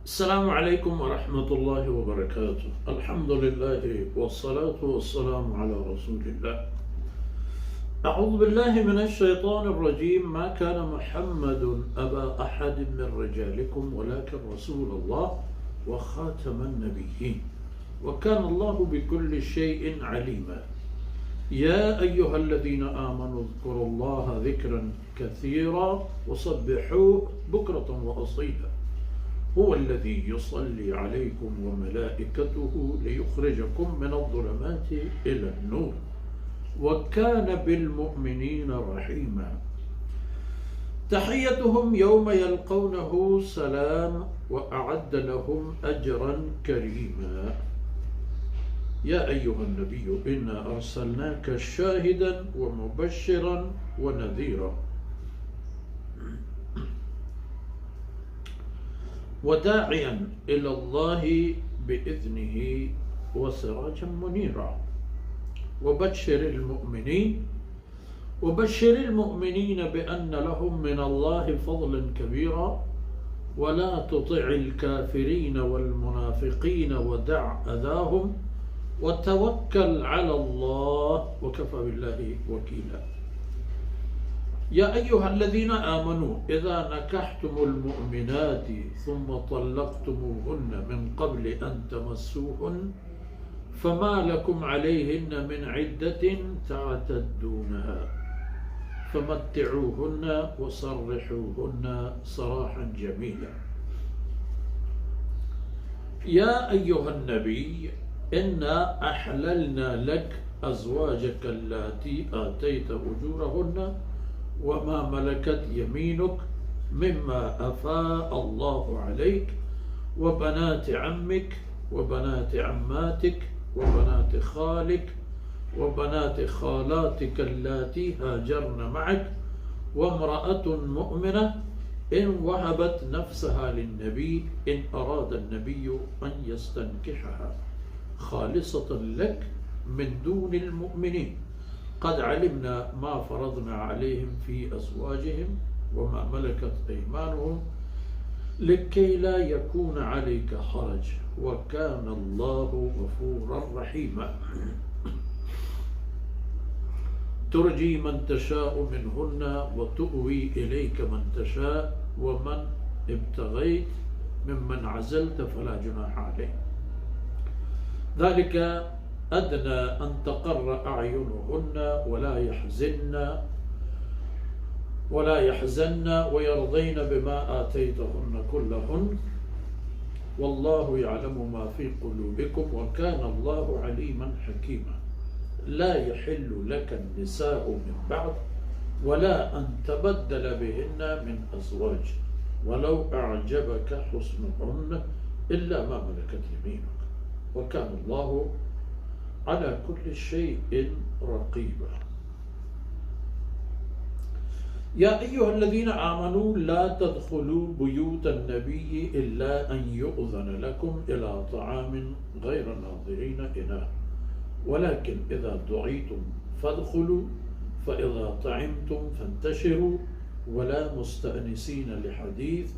السلام عليكم ورحمة الله وبركاته. الحمد لله والصلاة والسلام على رسول الله. أعوذ بالله من الشيطان الرجيم. ما كان محمد أبا أحد من رجالكم ولكن رسول الله وخاتم النبيين وكان الله بكل شيء عليما. يا أيها الذين آمنوا اذكروا الله ذكرا كثيرا وسبحوه بكرة وأصيلا. هو الذي يصلي عليكم وملائكته ليخرجكم من الظلمات إلى النور وكان بالمؤمنين رحيما. تحيتهم يوم يلقونه سلام وأعد لهم أجرا كريما. يا أيها النبي إنا أرسلناك شاهدا ومبشرا ونذيرا وداعيا إلى الله بإذنه وسراجا منيرا. وبشر المؤمنين بأن لهم من الله فضلا كبيرا ولا تطع الكافرين والمنافقين ودع أذاهم وتوكل على الله وكفى بالله وكيلا. يا أيها الذين آمنوا إذا نكحتم المؤمنات ثم طلقتموهن من قبل أن تمسوهن فما لكم عليهن من عدة تعتدونها فمتعوهن وسرحوهن سراحا جميلا. يا أيها النبي إنا أحللنا لك أزواجك اللاتي آتيت أجورهن وما ملكت يمينك مما أفاء الله عليك وبنات عمك وبنات عماتك وبنات خالك وبنات خالاتك اللاتي هاجرن معك وامرأة مؤمنة إن وهبت نفسها للنبي إن أراد النبي أن يستنكحها خالصة لك من دون المؤمنين قد علمنا ما فرضنا عليهم في أزواجهم وما ملكت أيمانهم لكي لا يكون عليك حرج وكان الله غفورا رحيما. ترجي من تشاء منهن وتؤوي إليك من تشاء ومن ابتغيت ممن عزلت فلا جناح عليه. ذلك أدنى أن تقر أعينهن ولا يحزن ويرضين بما آتيتهن كلهن والله يعلم ما في قلوبكم وكان الله عليما حكيما. لا يحل لك النساء من بعد ولا أن تبدل بهن من أزواج ولو أعجبك حسنهن إلا ما ملكت يمينك وكان الله على كل شيء رقيبا. يا أيها الذين آمنوا لا تدخلوا بيوت النبي إلا أن يؤذن لكم إلى طعام غير ناظرين إناه ولكن إذا دعيتم فادخلوا فإذا طعمتم فانتشروا ولا مستأنسين لحديث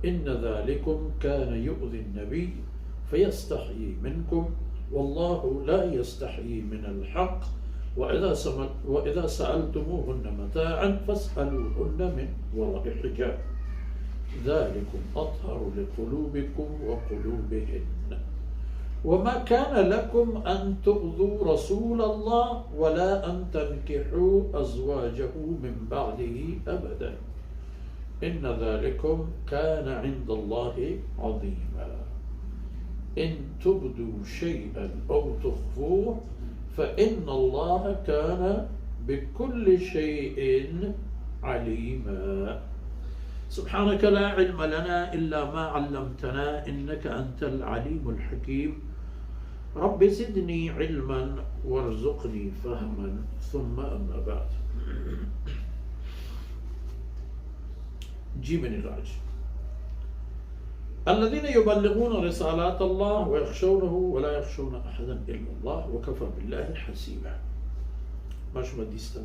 إن ذلكم كان يؤذي النبي فيستحيي منكم والله لا يستحيي من الحق وإذا سألتموهن متاعا فاسألوهن من وراء حجاب ذلكم أطهر لقلوبكم وقلوبهن. وما كان لكم أن تؤذوا رسول الله ولا أن تنكحوا أزواجه من بعده أبدا إن ذلكم كان عند الله عظيما. إن تبدوا شيئا أو تخفوه فإن الله كان بكل شيء عليما. سبحانك لا علم لنا إلا ما علمتنا إنك أنت العليم الحكيم. رب زدني علما وارزقني فهما ثم أما بعد. جيم الراج الذين يبلغون رسالات الله ويخشونه ولا يخشون أحدا إلا الله وكفى بالله حسيبا. مش مديستان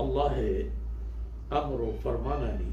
الله أمر فرمانني